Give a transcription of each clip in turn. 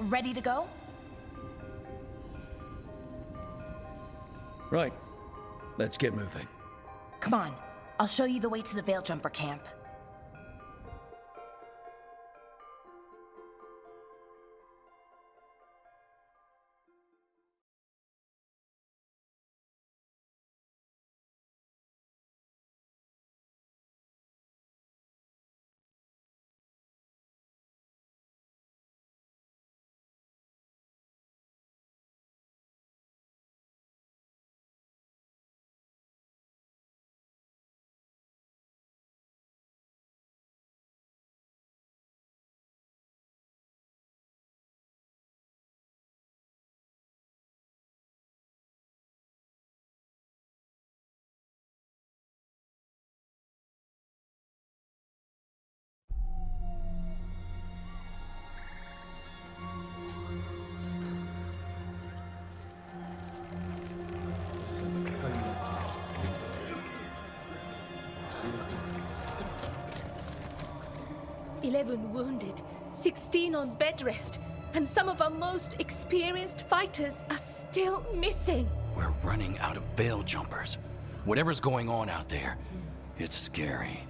ready to go? Right. Let's get moving. Come on, I'll show you the way to the Veil-Jumper camp. "11 wounded, 16 on bed rest, and some of our most experienced fighters are still missing." We're running out of veil jumpers. Whatever's going on out there, it's scary.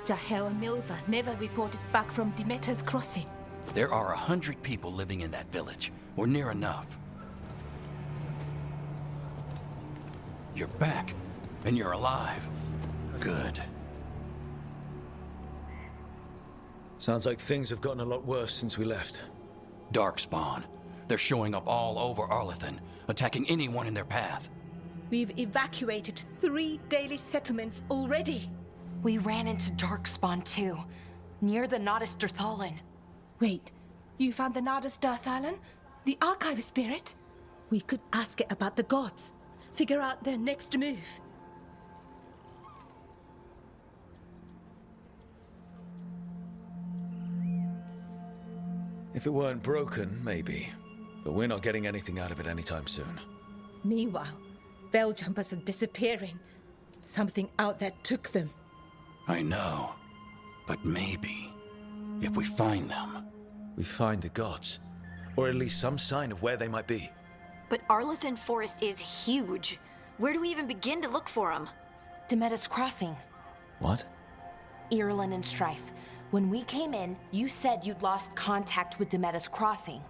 Jahel and Milva never reported back from Demeter's crossing. There are 100 people living in that village, or near enough. You're back, and you're alive. Good. Sounds like things have gotten a lot worse since we left. Darkspawn. They're showing up all over Arlethan, attacking anyone in their path. We've evacuated 3 daily settlements already. We ran into Darkspawn too, near the Nodus Dirthalin. Wait, you found the Nodus Dirthalin? The archive spirit? We could ask it about the gods. Figure out their next move. If it weren't broken, maybe. But we're not getting anything out of it anytime soon. Meanwhile, Veil Jumpers are disappearing. Something out there took them. I know. But maybe, if we find them... We find the gods. Or at least some sign of where they might be. But Arlethan Forest is huge. Where do we even begin to look for them? Demeter's crossing. What? Irulan and Strife. When we came in, you said you'd lost contact with Demeter's crossing.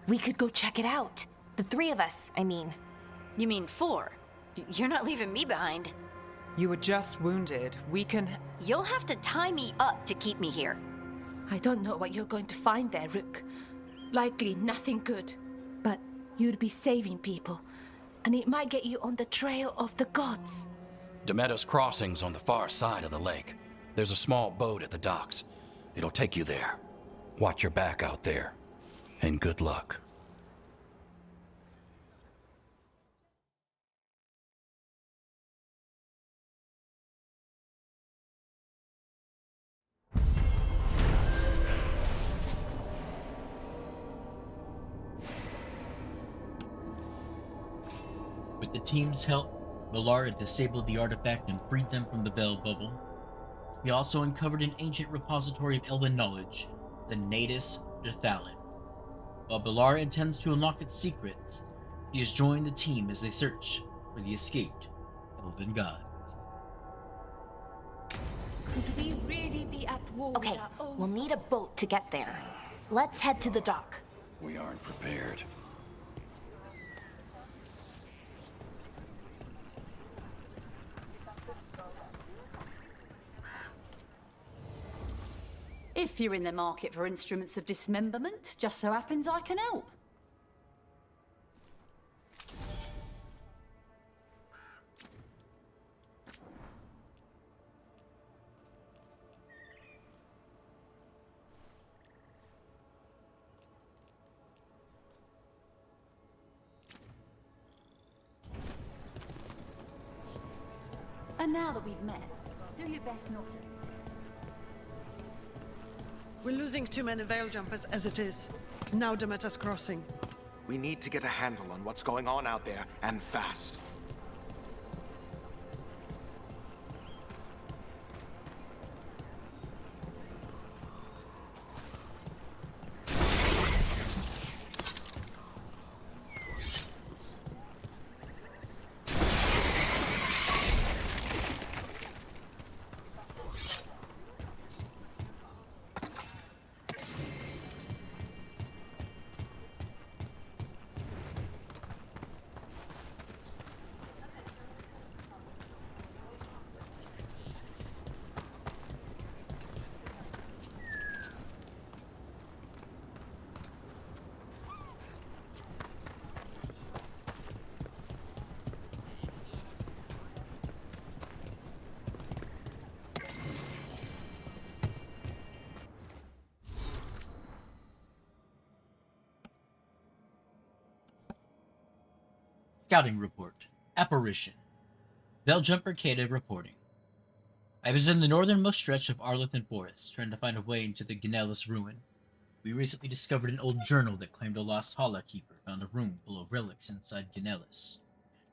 We could go check it out. The 3 of us, I mean. You mean 4? You're not leaving me behind. You were just wounded. We can... You'll have to tie me up to keep me here. I don't know what you're going to find there, Rook. Likely nothing good. But you'd be saving people, and it might get you on the trail of the gods. Demeter's crossing's on the far side of the lake. There's a small boat at the docks. It'll take you there. Watch your back out there. And good luck. With the team's help, Valar had disabled the artifact and freed them from the Veil Bubble. He also uncovered an ancient repository of elven knowledge, the Nodus Dirthalin. While Valar intends to unlock its secrets, he has joined the team as they search for the escaped elven gods. Could we really be at war with Okay, our own... we'll need a boat to get there. Let's head to the dock. We aren't prepared. If you're in the market for instruments of dismemberment, just so happens I can help. And now that we've met, do your best not to. We're losing too many veil jumpers as it is. Now Demeter's crossing. We need to get a handle on what's going on out there, and fast. Scouting report. Apparition. Veljumper Kata reporting. I was in the northernmost stretch of Arlington Forest, trying to find a way into the Gnellis ruin. We recently discovered an old journal that claimed a lost Hala keeper found a room full of relics inside Gnellis,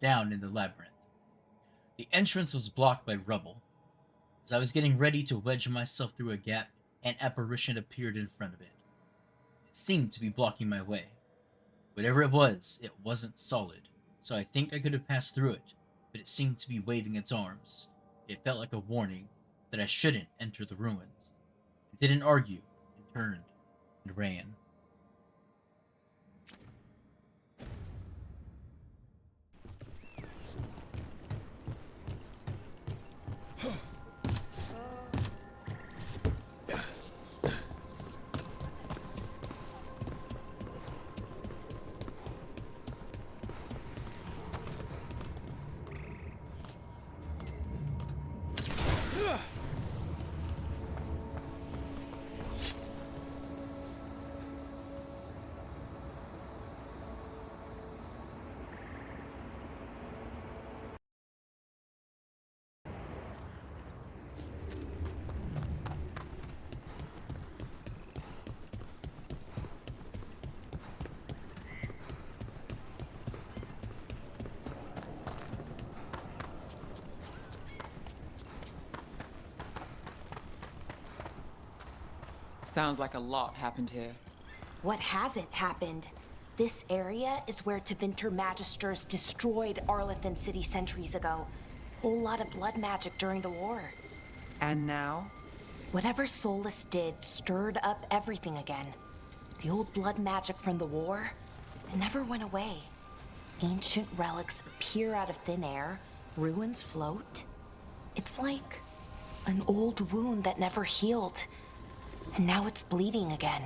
down in the labyrinth. The entrance was blocked by rubble. As I was getting ready to wedge myself through a gap, an apparition appeared in front of it. It seemed to be blocking my way. Whatever it wasn't solid, so I think I could have passed through it, but it seemed to be waving its arms. It felt like a warning that I shouldn't enter the ruins. I didn't argue, and turned and ran. Sounds like a lot happened here. What hasn't happened? This area is where Tevinter Magisters destroyed Arlington City centuries ago. Whole lot of blood magic during the war. And now? Whatever Solus did stirred up everything again. The old blood magic from the war never went away. Ancient relics appear out of thin air, ruins float. It's like an old wound that never healed, and now it's bleeding again.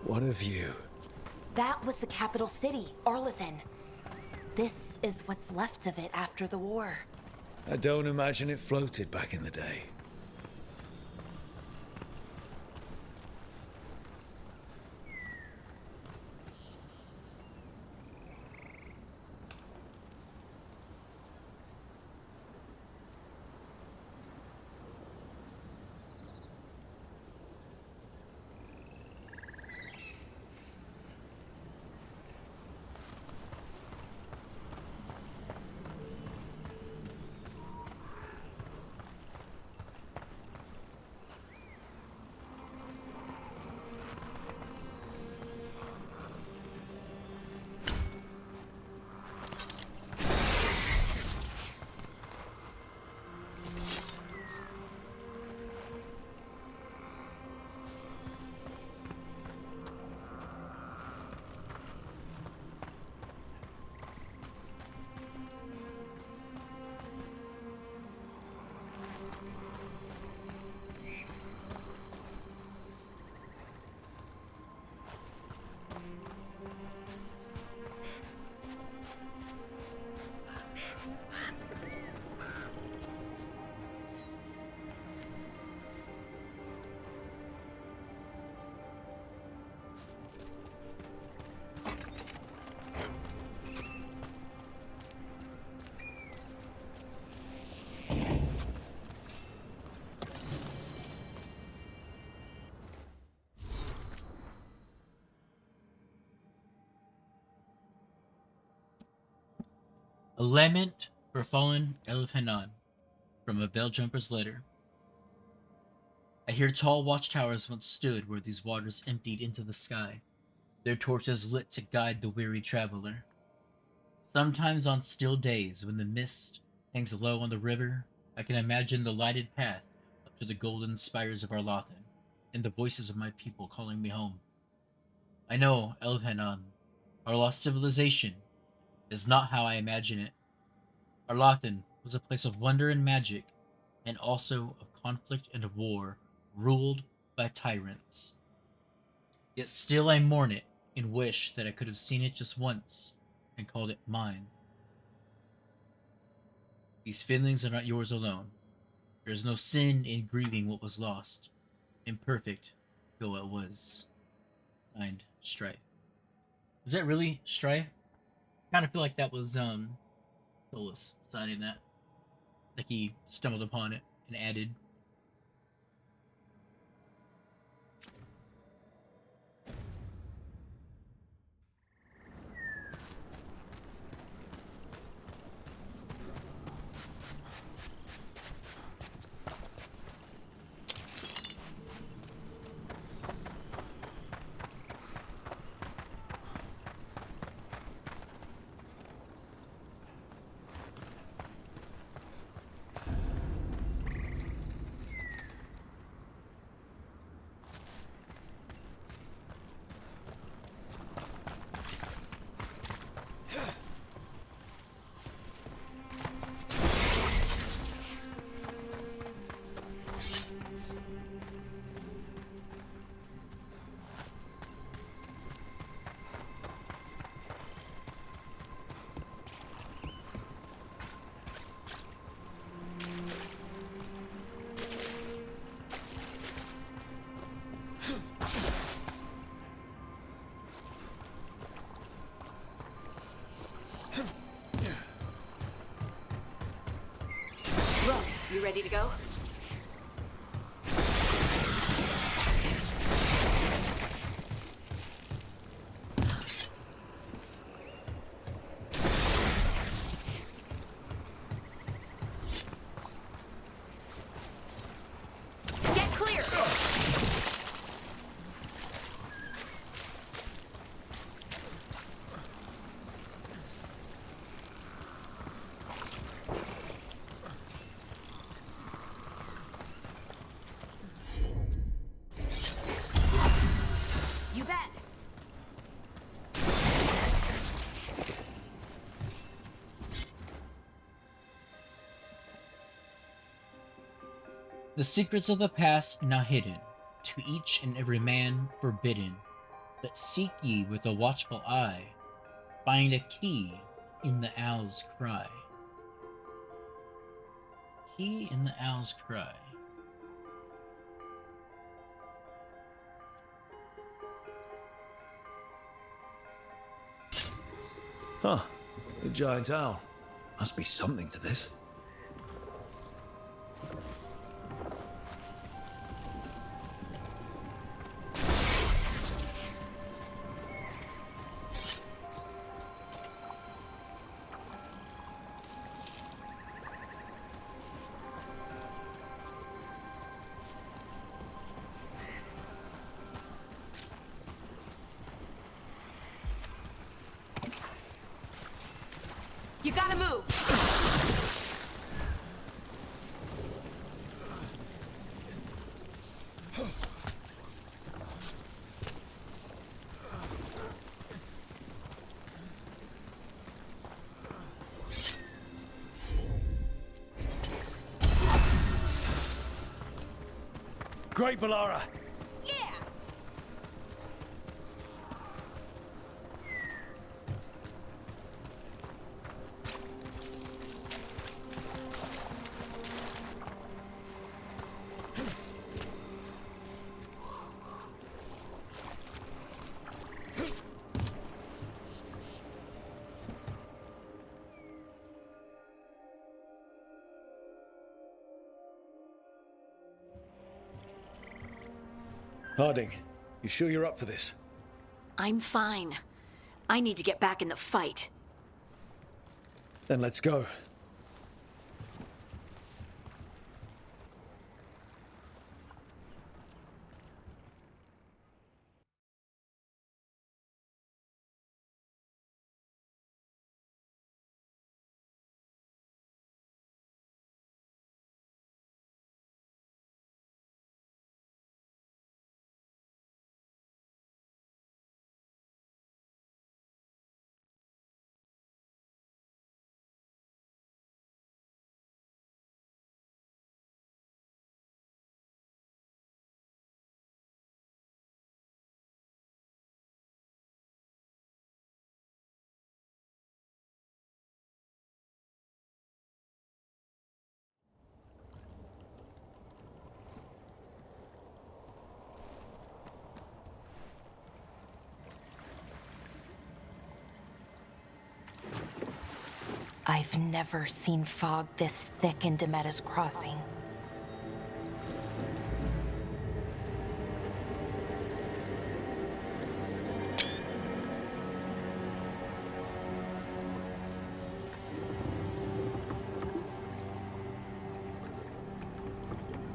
What of you? That was the capital city, Arlington. This is what's left of it after the war. I don't imagine it floated back in the day. A lament for fallen Elfhanan from a Veilgjumper's letter. I hear tall watchtowers once stood where these waters emptied into the sky, their torches lit to guide the weary traveler. Sometimes on still days when the mist hangs low on the river, I can imagine the lighted path up to the golden spires of Arlothan, and the voices of my people calling me home. I know Elfhanan, our lost civilization, is not how I imagine it. Arlothan was a place of wonder and magic, and also of conflict and war, ruled by tyrants. Yet still I mourn it and wish that I could have seen it just once and called it mine. These feelings are not yours alone. There is no sin in grieving what was lost, imperfect though it was. Signed, Strife. Was that really Strife? I kind of feel like that was Solus signing that. Like he stumbled upon it and added. You ready to go? Get clear! You bet. The secrets of the past now hidden, to each and every man forbidden, that seek ye with a watchful eye, find a key in the owl's cry. Key in the owl's cry. Huh. The giant owl. Must be something to this. You gotta move! Great, Balara! Yeah! Harding, you sure you're up for this? I'm fine. I need to get back in the fight. Then let's go. I've never seen fog this thick in Demetta's Crossing.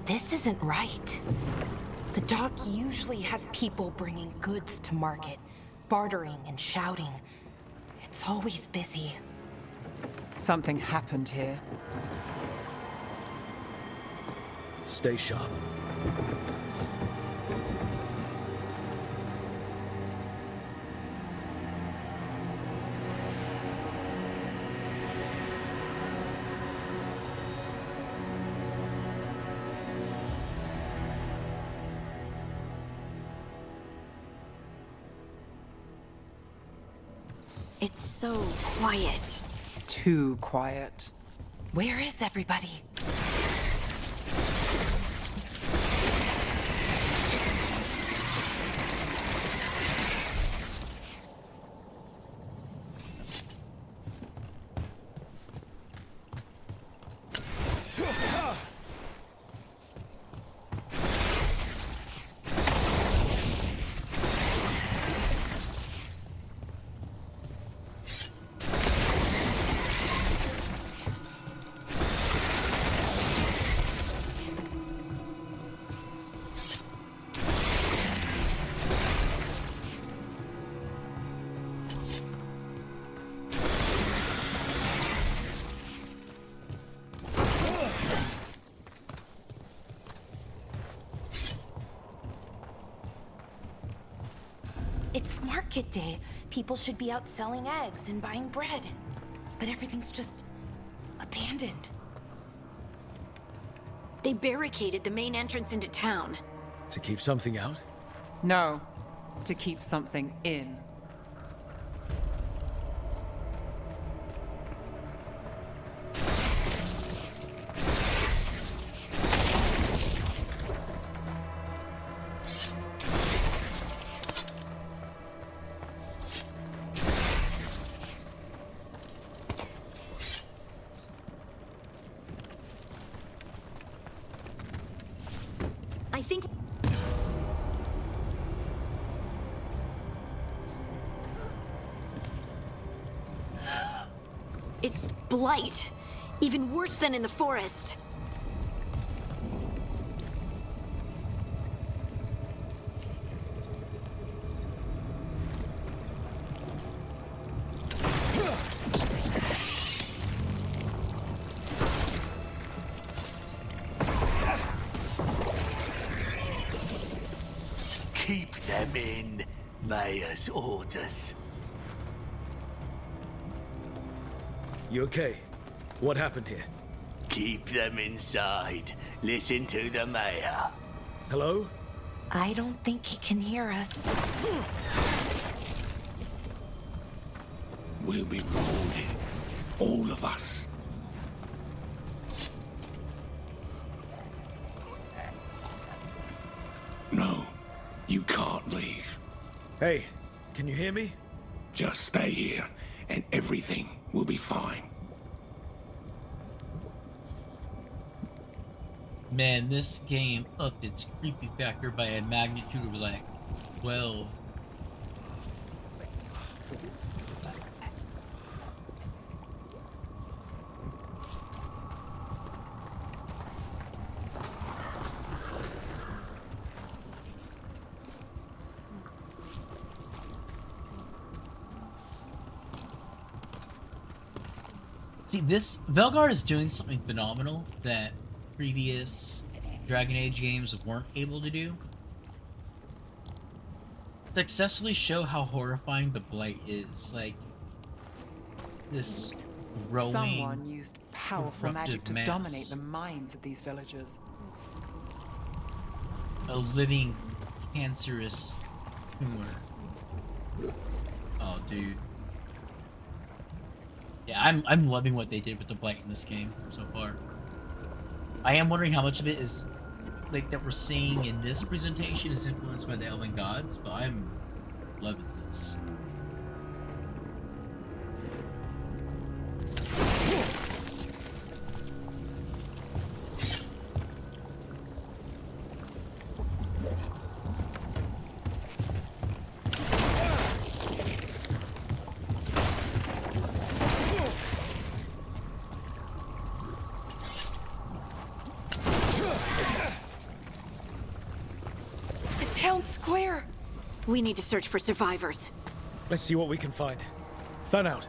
This isn't right. The dock usually has people bringing goods to market, bartering and shouting. It's always busy. Something happened here. Stay sharp. It's so quiet. Too quiet. Where is everybody? It's market day. People should be out selling eggs and buying bread. But everything's just abandoned. They barricaded the main entrance into town. To keep something out? No, to keep something in. I think... It's Blight. Even worse than in the forest. Keep them in. Mayor's orders. You okay? What happened here? Keep them inside. Listen to the mayor. Hello? I don't think he can hear us. We'll be rewarded. All of us. No, you can't leave. Hey, can you hear me? Just stay here, and everything will be fine. Man, this game upped its creepy factor by a magnitude of like 12. See, this Veilguard is doing something phenomenal that previous Dragon Age games weren't able to do. Successfully show how horrifying the Blight is. Like, this growing, Someone used powerful magic to mass. dominate the minds of these villagers. A living, cancerous tumor. Oh, dude. Yeah, I'm loving what they did with the Blight in this game so far. I am wondering how much of it is, like, that we're seeing in this presentation is influenced by the Elven Gods, but I'm loving this. Town square! We need to search for survivors. Let's see what we can find. Fan out.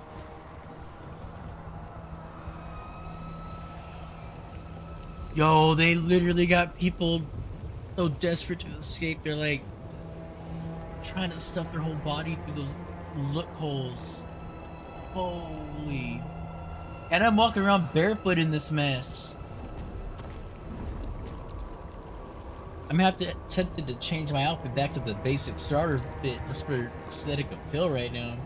Yo, they literally got people so desperate to escape, they're like trying to stuff their whole body through the loopholes. Holy. And I'm walking around barefoot in this mess. I'm tempted to change my outfit back to the basic starter fit just for aesthetic appeal right now.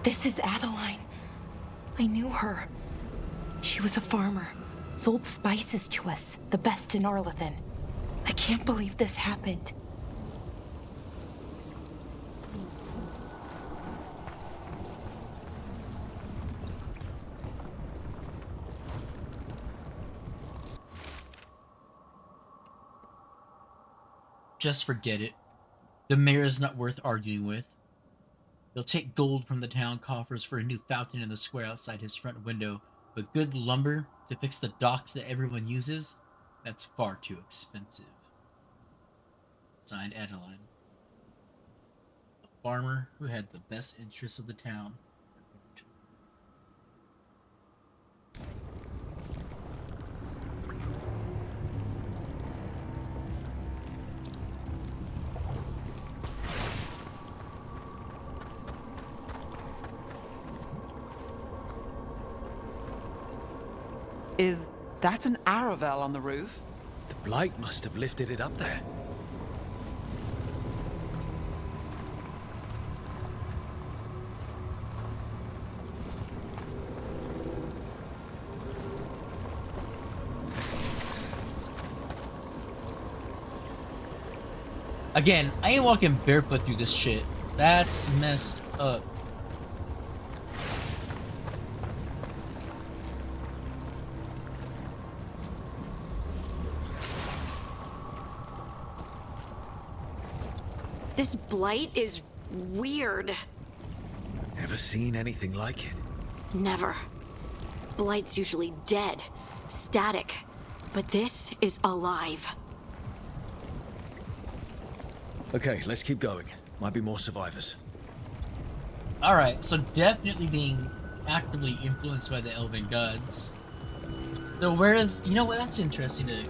This is Adeline. I knew her. She was a farmer, sold spices to us, the best in Arlethan. I can't believe this happened. Just forget it. The mayor is not worth arguing with. They'll take gold from the town coffers for a new fountain in the square outside his front window, but good lumber to fix the docks that everyone uses, that's far too expensive. Signed, Adeline. A farmer who had the best interests of the town. Is that an Aravel on the roof? The Blight must have lifted it up there. Again, I ain't walking barefoot through this shit. That's messed up. This Blight is weird. Ever seen anything like it? Never. Blight's usually dead, static, but this is alive. Okay, let's keep going. Might be more survivors. Alright, so definitely being actively influenced by the Elven Gods. So whereas, you know what, that's interesting to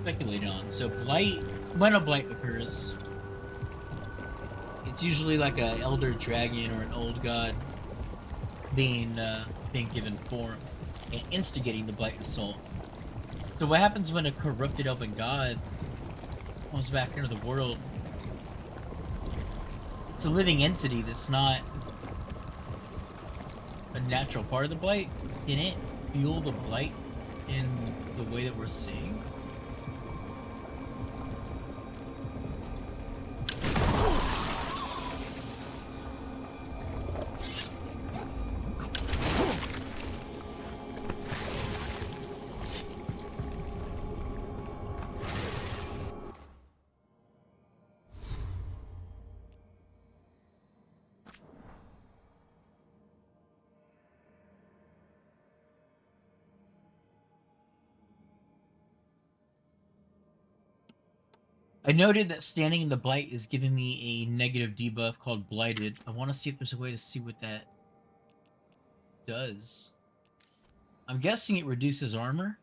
speculate on. So Blight, when a Blight occurs, it's usually like a elder dragon or an old god being given form and instigating the Blight assault. So what happens when a corrupted Elven God comes back into the world? It's a living entity that's not a natural part of the Blight. Can it fuel the Blight in the way that we're seeing? I noted that standing in the Blight is giving me a negative debuff called Blighted. I want to see if there's a way to see what that does. I'm guessing it reduces armor,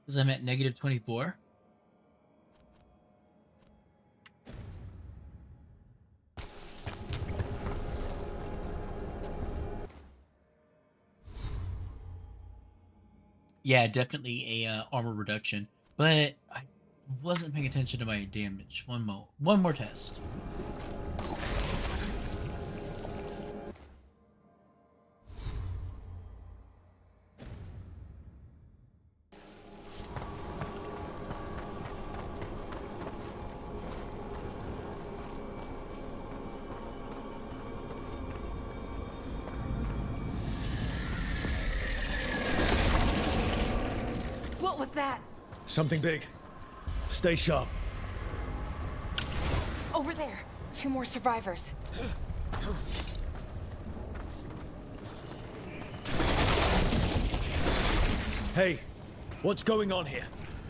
because I'm at negative 24. Yeah, definitely a armor reduction, but I wasn't paying attention to my damage. One more test. What was that? Something big. Stay sharp. Over there. 2 more survivors. Hey, what's going on here?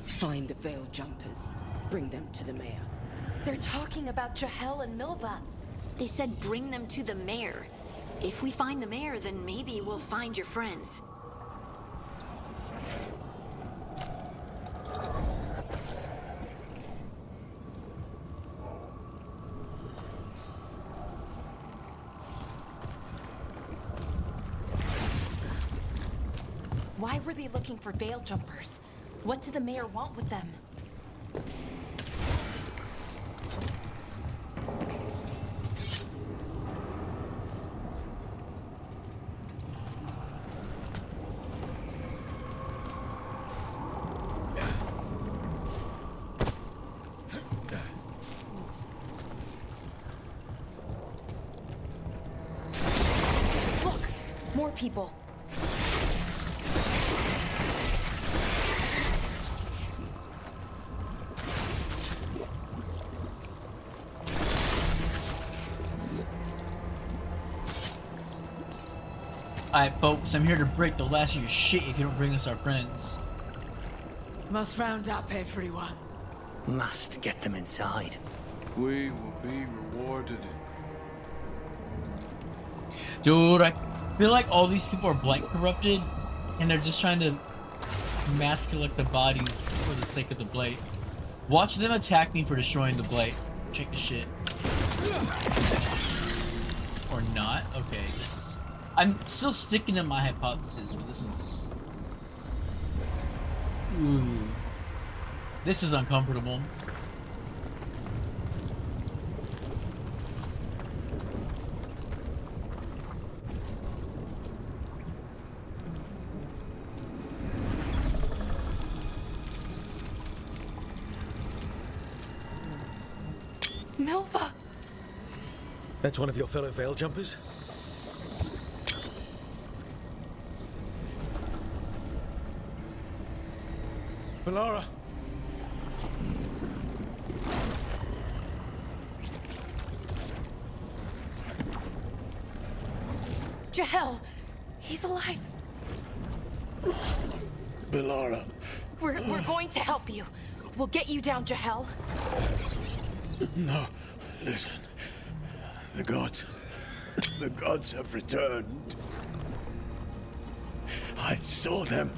Find the veil jumpers. Bring them to the mayor. They're talking about Jahel and Milva. They said bring them to the mayor. If we find the mayor, then maybe we'll find your friends. Why were they looking for veil jumpers? What did the mayor want with them? Look! More people. Alright, folks, I'm here to break the last of your shit if you don't bring us our friends. Must round up everyone. Must get them inside. We will be rewarded. Dude, I feel like all these people are Blight corrupted, and they're just trying to mask collect the bodies for the sake of the Blight. Watch them attack me for destroying the Blight. Check the shit. Or not? Okay, this is... I'm still sticking to my hypothesis, but this is... Ooh. This is uncomfortable. Milva! That's one of your fellow veil jumpers? Bellara! Jahel! He's alive! Bellara. We're going to help you. We'll get you down, Jahel. No, listen. The gods have returned. I saw them.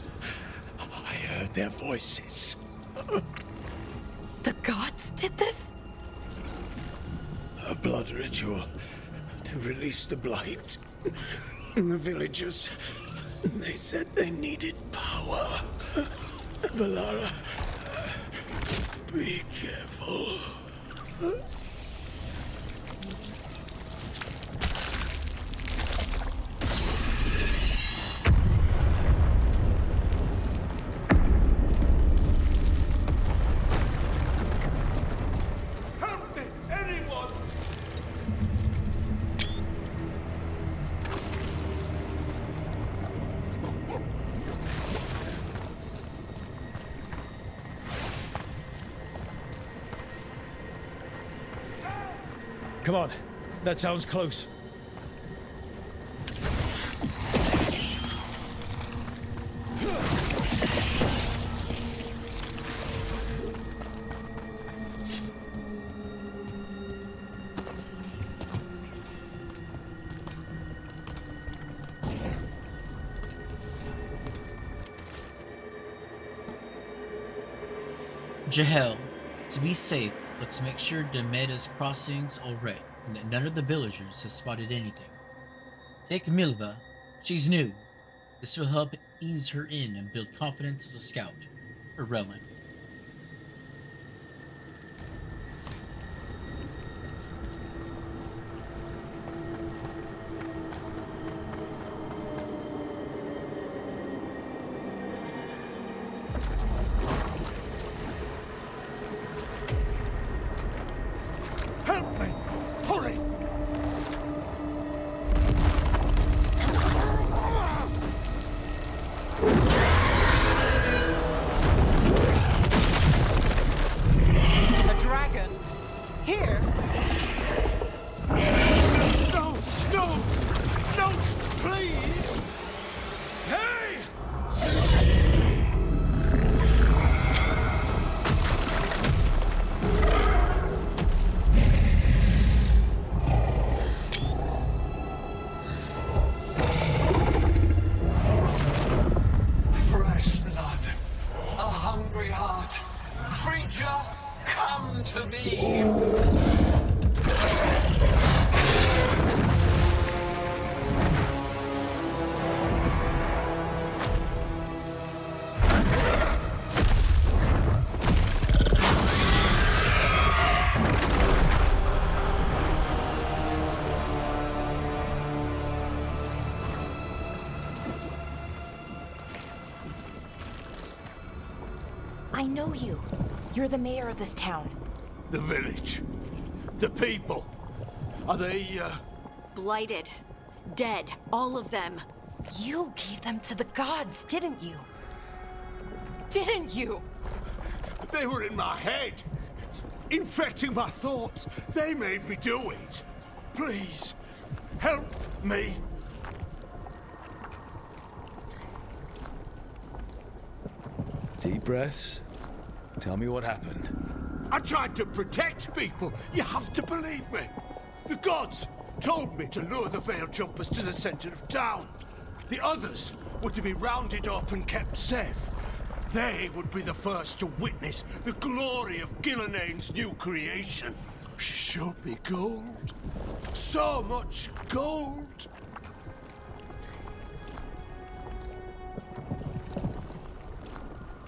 I heard their voices. The gods did this? A blood ritual to release the Blight. The villagers, they said they needed power. Bellara, be careful. Help me, anyone! Come on, that sounds close. Jahel, to be safe, let's make sure Demeter's crossing's alright and that none of the villagers has spotted anything. Take Milva. She's new. This will help ease her in and build confidence as a scout. Irrelevant. Help me! Hurry! A dragon? Here? No! No! No! Please! Hey! Fresh blood, a hungry heart. Creature, come to me. I know you. You're the mayor of this town. The village. The people. Are they, Blighted. Dead. All of them. You gave them to the gods, didn't you? Didn't you? They were in my head. Infecting my thoughts. They made me do it. Please, help me. Deep breaths. Tell me what happened. I tried to protect people. You have to believe me. The gods told me to lure the Veil Jumpers to the center of town. The others were to be rounded up and kept safe. They would be the first to witness the glory of Gillenane's new creation. She showed me gold. So much gold.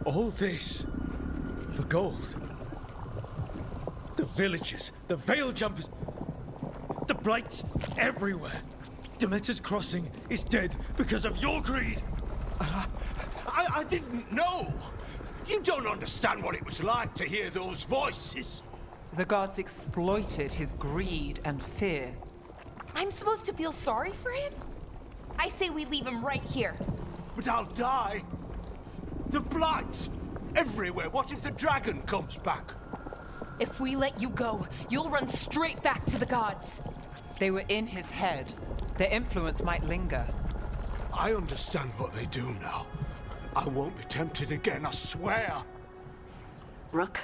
All this for gold. The villagers, the Veil Jumpers, the Blights everywhere. Demeter's Crossing is dead because of your greed. I didn't know. You don't understand what it was like to hear those voices. The gods exploited his greed and fear. I'm supposed to feel sorry for him? I say we leave him right here. But I'll die. The Blight! Everywhere. What if the dragon comes back? If we let you go, you'll run straight back to the gods. They were in his head. Their influence might linger. I understand what they do now. I won't be tempted again, I swear. Rook?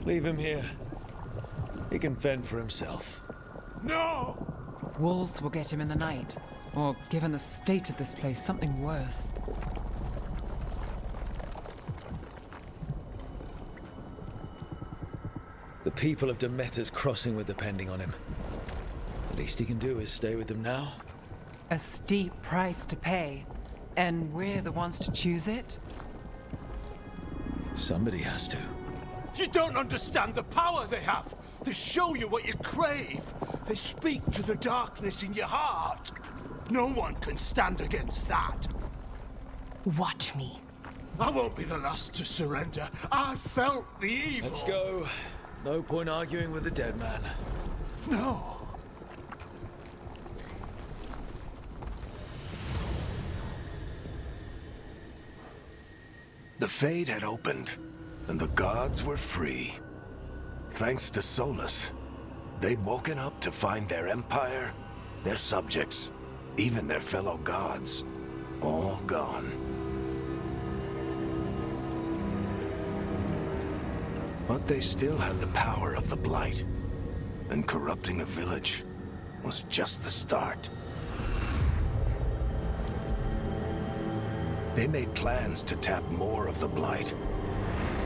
Leave him here. He can fend for himself. No! Wolves will get him in the night. Or, given the state of this place, something worse. The people of Demeter's Crossing were depending on him. The least he can do is stay with them now. A steep price to pay. And we're the ones to choose it? Somebody has to. You don't understand the power they have. They show you what you crave. They speak to the darkness in your heart. No one can stand against that. Watch me. I won't be the last to surrender. I felt the evil. Let's go. No point arguing with the dead man. No. The Fade had opened, and the gods were free. Thanks to Solus, they'd woken up to find their empire, their subjects, even their fellow gods, all gone. But they still had the power of the Blight. And corrupting a village was just the start. They made plans to tap more of the Blight.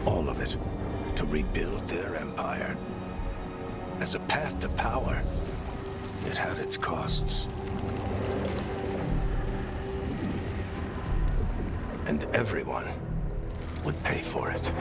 All of it. To rebuild their empire. As a path to power, it had its costs. And everyone would pay for it.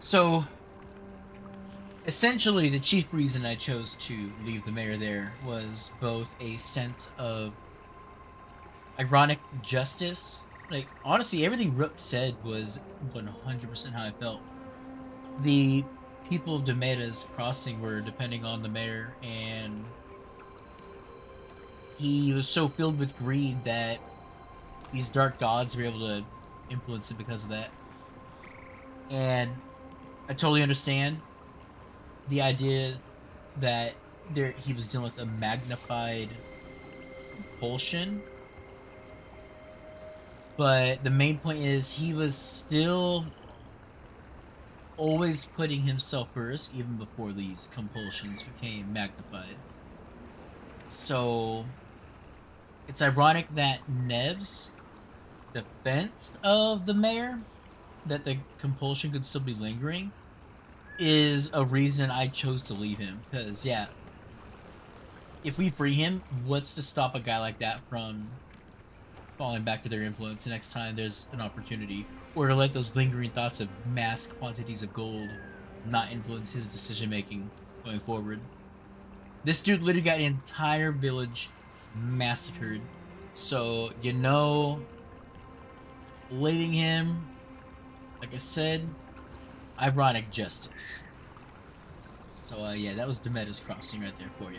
So, essentially, the chief reason I chose to leave the mayor there was both a sense of ironic justice. Like, honestly, everything Rook said was 100% how I felt. The people of Demeda's Crossing were depending on the mayor, and he was so filled with greed that these dark gods were able to influence him because of that. And I totally understand the idea that he was dealing with a magnified compulsion. But the main point is he was still always putting himself first, even before these compulsions became magnified. So it's ironic that Nev's defense of the mayor, that the compulsion could still be lingering, is a reason I chose to leave him. Because, yeah, if we free him, what's to stop a guy like that from falling back to their influence the next time there's an opportunity? Or to let those lingering thoughts of mass quantities of gold not influence his decision-making going forward. This dude literally got an entire village massacred. So, you know, leaving him, like I said, ironic justice. So, yeah, that was Demeda's Crossing right there for you.